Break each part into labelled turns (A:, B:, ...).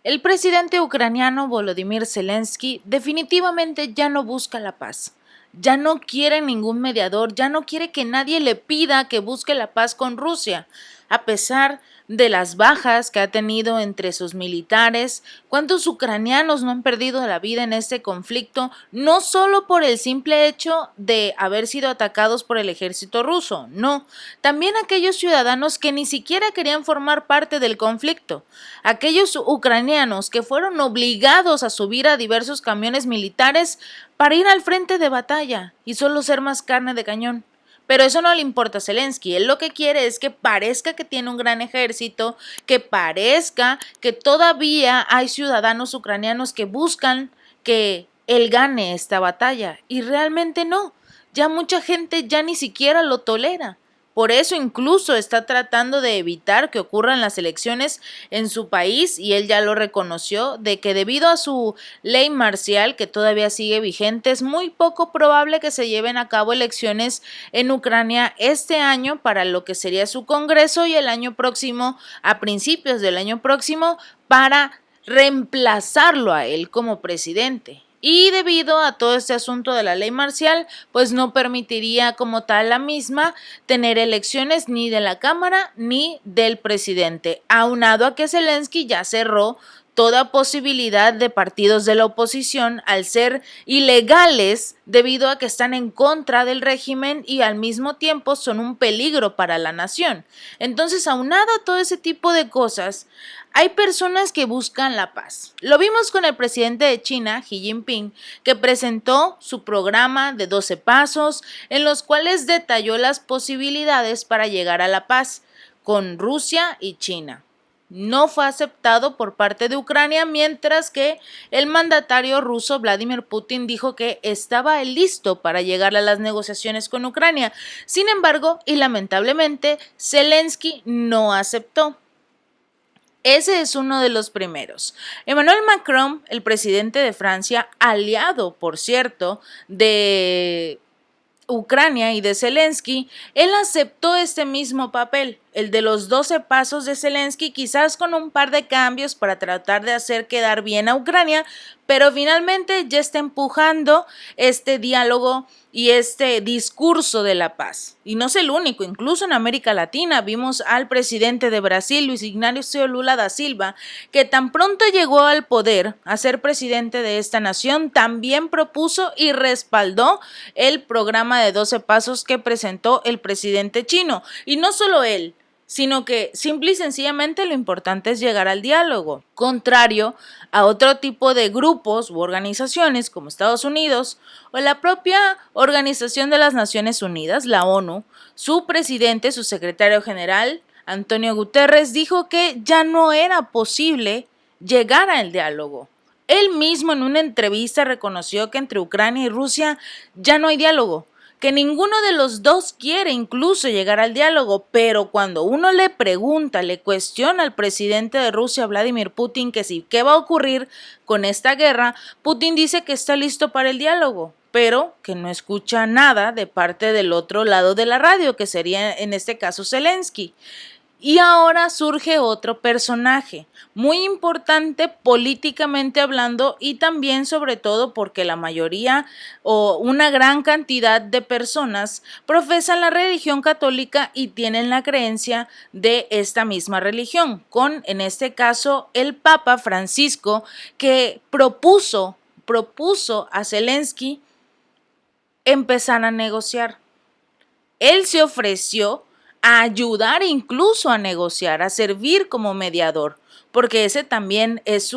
A: El presidente ucraniano Volodymyr Zelensky definitivamente ya no busca la paz. Ya no quiere ningún mediador, ya no quiere que nadie le pida que busque la paz con Rusia, a pesar de las bajas que ha tenido entre sus militares. ¿Cuántos ucranianos no han perdido la vida en este conflicto? No solo por el simple hecho de haber sido atacados por el ejército ruso, no, también aquellos ciudadanos que ni siquiera querían formar parte del conflicto, aquellos ucranianos que fueron obligados a subir a diversos camiones militares para ir al frente de batalla y solo ser más carne de cañón. Pero eso no le importa a Zelensky. Él lo que quiere es que parezca que tiene un gran ejército, que parezca que todavía hay ciudadanos ucranianos que buscan que él gane esta batalla. Y realmente no. Ya mucha gente ya ni siquiera lo tolera. Por eso incluso está tratando de evitar que ocurran las elecciones en su país, y él ya lo reconoció, de que debido a su ley marcial que todavía sigue vigente, es muy poco probable que se lleven a cabo elecciones en Ucrania este año para lo que sería su congreso, y el año próximo, a principios del año próximo, para reemplazarlo a él como presidente. Y debido a todo este asunto de la ley marcial, pues no permitiría como tal la misma tener elecciones ni de la Cámara ni del presidente, aunado a que Zelensky ya cerró toda posibilidad de partidos de la oposición al ser ilegales debido a que están en contra del régimen y al mismo tiempo son un peligro para la nación. Entonces, aunado a todo ese tipo de cosas, hay personas que buscan la paz. Lo vimos con el presidente de China, Xi Jinping, que presentó su programa de 12 pasos, en los cuales detalló las posibilidades para llegar a la paz con Rusia y China. No fue aceptado por parte de Ucrania, mientras que el mandatario ruso Vladimir Putin dijo que estaba listo para llegar a las negociaciones con Ucrania. Sin embargo, y lamentablemente, Zelensky no aceptó. Ese es uno de los primeros. Emmanuel Macron, el presidente de Francia, aliado, por cierto, de Ucrania y de Zelensky, él aceptó este mismo papel, el de los 12 pasos de Zelensky, quizás con un par de cambios para tratar de hacer quedar bien a Ucrania, pero finalmente ya está empujando este diálogo y este discurso de la paz. Y no es el único, incluso en América Latina vimos al presidente de Brasil, Luis Ignacio Lula da Silva, que tan pronto llegó al poder a ser presidente de esta nación, también propuso y respaldó el programa de 12 pasos que presentó el presidente chino. Y no solo él, sino que simple y sencillamente lo importante es llegar al diálogo, contrario a otro tipo de grupos u organizaciones como Estados Unidos o la propia Organización de las Naciones Unidas, la ONU. Su presidente, su secretario general, Antonio Guterres, dijo que ya no era posible llegar al diálogo. Él mismo en una entrevista reconoció que entre Ucrania y Rusia ya no hay diálogo, que ninguno de los dos quiere incluso llegar al diálogo, pero cuando uno le pregunta, le cuestiona al presidente de Rusia, Vladimir Putin, que sí, ¿qué va a ocurrir con esta guerra? Putin dice que está listo para el diálogo, pero que no escucha nada de parte del otro lado de la radio, que sería en este caso Zelensky. Y ahora surge otro personaje, muy importante políticamente hablando, y también sobre todo porque la mayoría o una gran cantidad de personas profesan la religión católica y tienen la creencia de esta misma religión, con en este caso el Papa Francisco, que propuso a Zelensky empezar a negociar. Él se ofreció a ayudar incluso a negociar, a servir como mediador, porque ese también es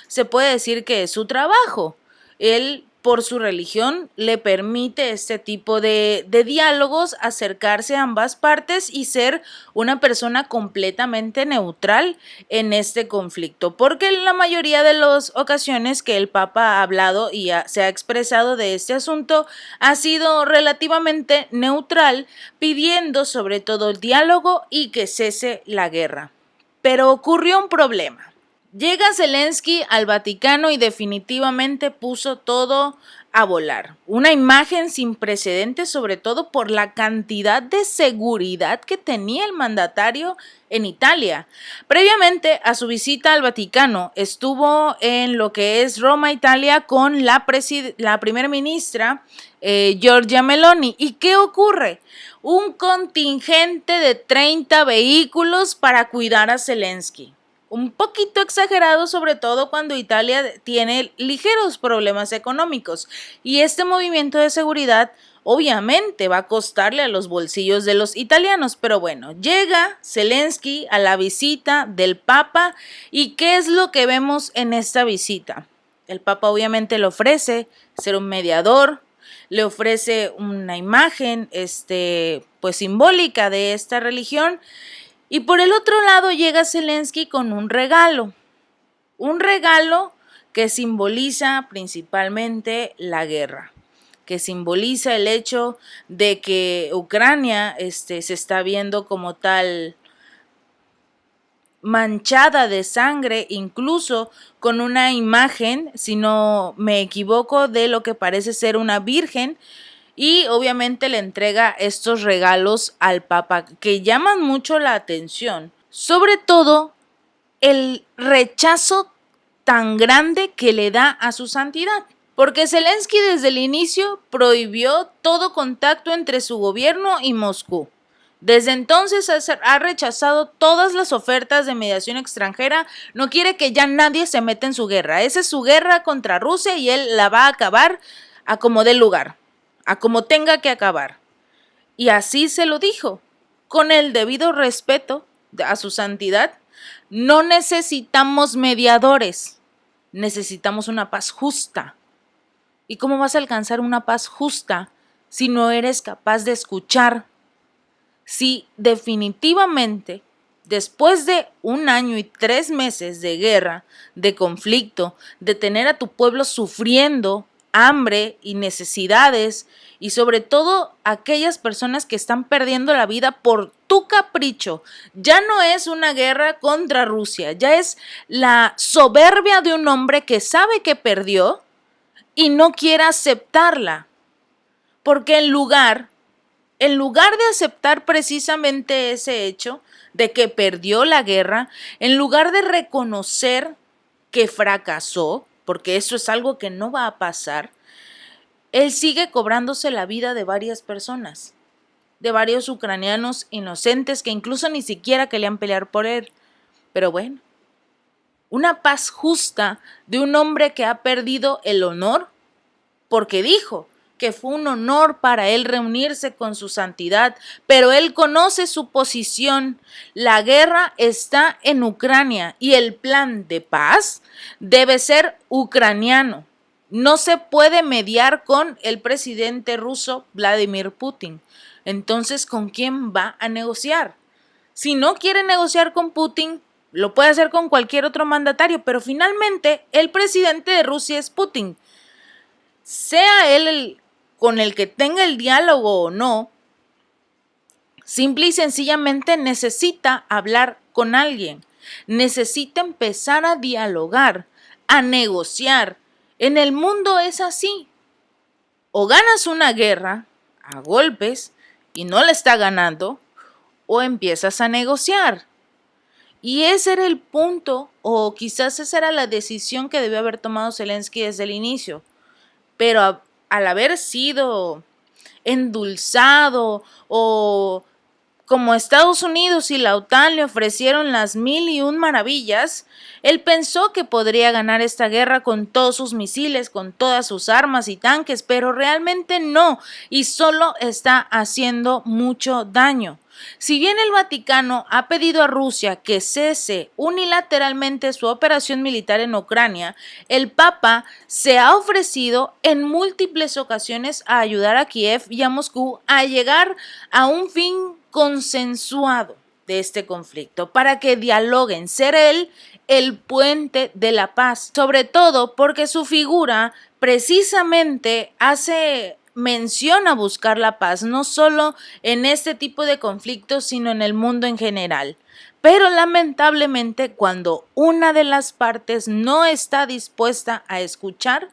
A: se puede decir que es su trabajo. Él, por su religión, le permite este tipo de diálogos, acercarse a ambas partes y ser una persona completamente neutral en este conflicto, porque en la mayoría de las ocasiones que el Papa ha hablado y se ha expresado de este asunto, ha sido relativamente neutral, pidiendo sobre todo el diálogo y que cese la guerra. Pero ocurrió un problema. Llega Zelensky al Vaticano y definitivamente puso todo a volar. Una imagen sin precedentes, sobre todo por la cantidad de seguridad que tenía el mandatario en Italia. Previamente a su visita al Vaticano, estuvo en lo que es Roma, Italia, con la primera ministra Giorgia Meloni. ¿Y qué ocurre? Un contingente de 30 vehículos para cuidar a Zelensky. Un poquito exagerado, sobre todo cuando Italia tiene ligeros problemas económicos. Y este movimiento de seguridad obviamente va a costarle a los bolsillos de los italianos. Pero bueno, llega Zelensky a la visita del Papa. ¿Y qué es lo que vemos en esta visita? El Papa obviamente le ofrece ser un mediador, le ofrece una imagen pues simbólica de esta religión. Y por el otro lado llega Zelensky con un regalo que simboliza principalmente la guerra, que simboliza el hecho de que Ucrania se está viendo como tal manchada de sangre, incluso con una imagen, si no me equivoco, de lo que parece ser una virgen. Y obviamente le entrega estos regalos al Papa que llaman mucho la atención. Sobre todo el rechazo tan grande que le da a su santidad. Porque Zelensky desde el inicio prohibió todo contacto entre su gobierno y Moscú. Desde entonces ha rechazado todas las ofertas de mediación extranjera, no quiere que ya nadie se meta en su guerra. Esa es su guerra contra Rusia y él la va a acabar a como dé lugar, a como tenga que acabar. Y así se lo dijo, con el debido respeto a su santidad. No necesitamos mediadores, necesitamos una paz justa. ¿Y cómo vas a alcanzar una paz justa si no eres capaz de escuchar? Si definitivamente, después de 1 año y 3 meses de guerra, de conflicto, de tener a tu pueblo sufriendo hambre y necesidades, y sobre todo aquellas personas que están perdiendo la vida por tu capricho, ya no es una guerra contra Rusia, ya es la soberbia de un hombre que sabe que perdió y no quiere aceptarla, porque en lugar de aceptar precisamente ese hecho de que perdió la guerra, en lugar de reconocer que fracasó, porque eso es algo que no va a pasar, él sigue cobrándose la vida de varias personas, de varios ucranianos inocentes que incluso ni siquiera querían pelear por él. Pero bueno, una paz justa de un hombre que ha perdido el honor porque dijo que fue un honor para él reunirse con su santidad, pero él conoce su posición. La guerra está en Ucrania y el plan de paz debe ser ucraniano. No se puede mediar con el presidente ruso Vladimir Putin. Entonces, ¿con quién va a negociar? Si no quiere negociar con Putin, lo puede hacer con cualquier otro mandatario, pero finalmente el presidente de Rusia es Putin. Sea él con el que tenga el diálogo o no, simple y sencillamente necesita hablar con alguien, necesita empezar a dialogar, a negociar. En el mundo es así. O ganas una guerra a golpes y no la está ganando, o empiezas a negociar. Y ese era el punto, o quizás esa era la decisión que debió haber tomado Zelensky desde el inicio. Pero al haber sido endulzado o como Estados Unidos y la OTAN le ofrecieron las 1001 maravillas, él pensó que podría ganar esta guerra con todos sus misiles, con todas sus armas y tanques, pero realmente no, y solo está haciendo mucho daño. Si bien el Vaticano ha pedido a Rusia que cese unilateralmente su operación militar en Ucrania, el Papa se ha ofrecido en múltiples ocasiones a ayudar a Kiev y a Moscú a llegar a un fin consensuado de este conflicto, para que dialoguen, ser él el puente de la paz, sobre todo porque su figura precisamente hace mención a buscar la paz, no solo en este tipo de conflictos, sino en el mundo en general. Pero lamentablemente, cuando una de las partes no está dispuesta a escuchar,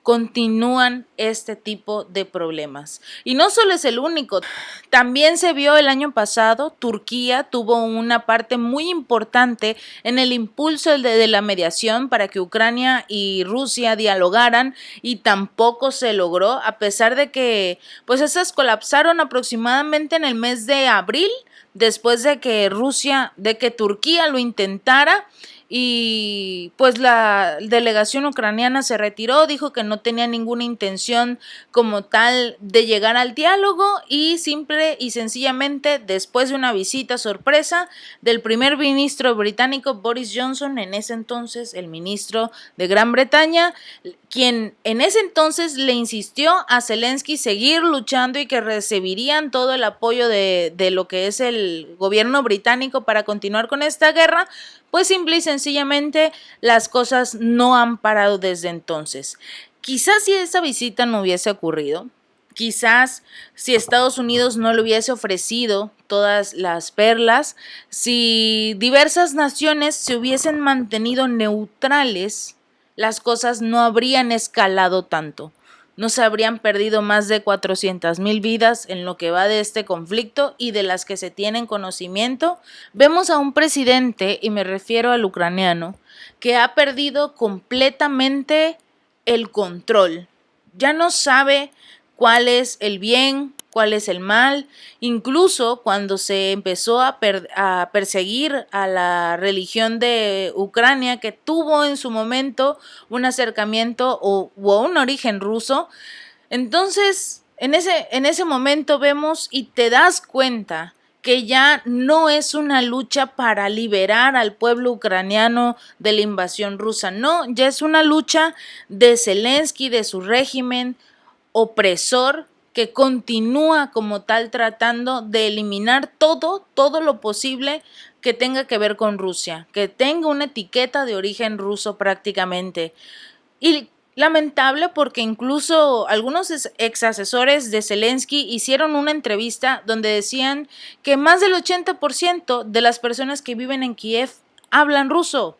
A: continúan este tipo de problemas. Y no solo es el único, también se vio el año pasado, Turquía tuvo una parte muy importante en el impulso de la mediación para que Ucrania y Rusia dialogaran y tampoco se logró, a pesar de que pues esas colapsaron aproximadamente en el mes de abril, después de que Turquía lo intentara. Y pues la delegación ucraniana se retiró, dijo que no tenía ninguna intención como tal de llegar al diálogo y simple y sencillamente después de una visita sorpresa del primer ministro británico Boris Johnson, en ese entonces el ministro de Gran Bretaña, quien en ese entonces le insistió a Zelensky seguir luchando y que recibirían todo el apoyo de lo que es el gobierno británico para continuar con esta guerra, pues simple y sencillamente las cosas no han parado desde entonces. Quizás si esa visita no hubiese ocurrido, quizás si Estados Unidos no le hubiese ofrecido todas las perlas, si diversas naciones se hubiesen mantenido neutrales, las cosas no habrían escalado tanto. No se habrían perdido más de 400,000 vidas en lo que va de este conflicto y de las que se tienen conocimiento. Vemos a un presidente, y me refiero al ucraniano, que ha perdido completamente el control. Ya no sabe cuál es el bien, cuál es el mal. Incluso cuando se empezó a perseguir a la religión de Ucrania, que tuvo en su momento un acercamiento o un origen ruso, entonces en ese momento vemos y te das cuenta que ya no es una lucha para liberar al pueblo ucraniano de la invasión rusa, no, ya es una lucha de Zelensky, de su régimen opresor, que continúa como tal tratando de eliminar todo lo posible que tenga que ver con Rusia, que tenga una etiqueta de origen ruso prácticamente. Y lamentable porque incluso algunos ex asesores de Zelensky hicieron una entrevista donde decían que más del 80% de las personas que viven en Kiev hablan ruso.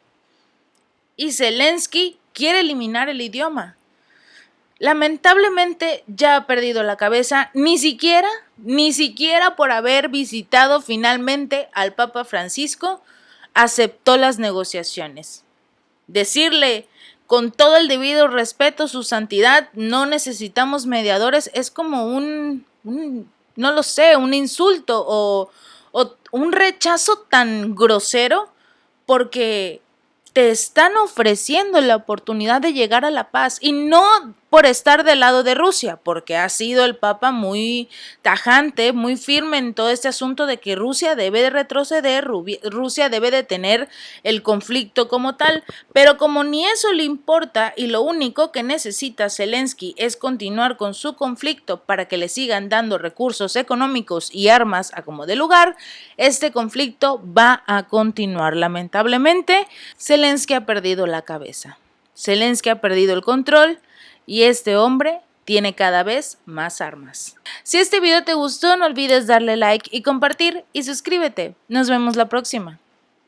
A: Y Zelensky quiere eliminar el idioma. Lamentablemente ya ha perdido la cabeza, ni siquiera por haber visitado finalmente al Papa Francisco, aceptó las negociaciones. Decirle con todo el debido respeto, su santidad, no necesitamos mediadores, es como no lo sé, un insulto o un rechazo tan grosero, porque te están ofreciendo la oportunidad de llegar a la paz y no por estar del lado de Rusia, porque ha sido el Papa muy tajante, muy firme en todo este asunto de que Rusia debe de retroceder, Rusia debe de tener el conflicto como tal, pero como ni eso le importa y lo único que necesita Zelensky es continuar con su conflicto para que le sigan dando recursos económicos y armas a como de lugar, este conflicto va a continuar. Lamentablemente, Zelensky ha perdido la cabeza, Zelensky ha perdido el control y este hombre tiene cada vez más armas. Si este video te gustó, no olvides darle like y compartir y suscríbete. Nos vemos la próxima.